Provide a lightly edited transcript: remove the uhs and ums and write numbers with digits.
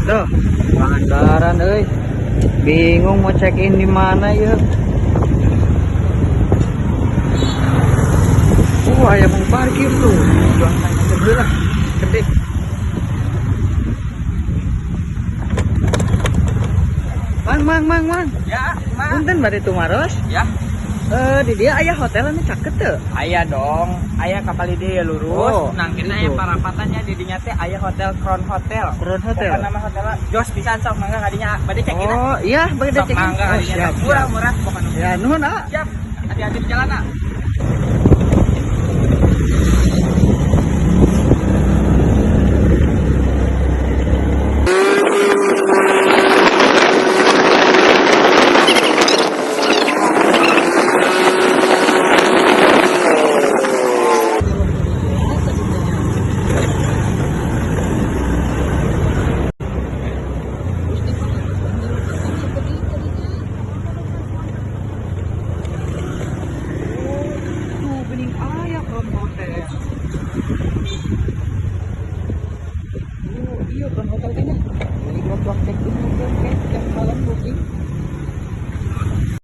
Tuh, Pangandaran euy. Bingung mau check in di mana ya. Ayah mau parkir tuh. Belakangnya sebelah. Gede. Mang. Ya, Punten bade tumaros. Ya. Di dia ayah hotel anu caket teu. Aya dong, aya kapal ide lurus. Oh, Nah, kita gitu. aya parapatannya di dinya teh aya hotel Crown Hotel. Crown Hotel. Pokokna nama hotelna Jos pisan sok mangga kadinya bade cek in. Oh, iya bade Sok check in. mangga Oh, kadinya. siap. Murah pokoknya. Ya, nuhun ah. Siap. Hati-hati di jalan, ah. Tuh, bening ayah Crown Hotel. Oh, iya Crown Hotel teh nya. Ini gua check in, oke, tiap malam booking.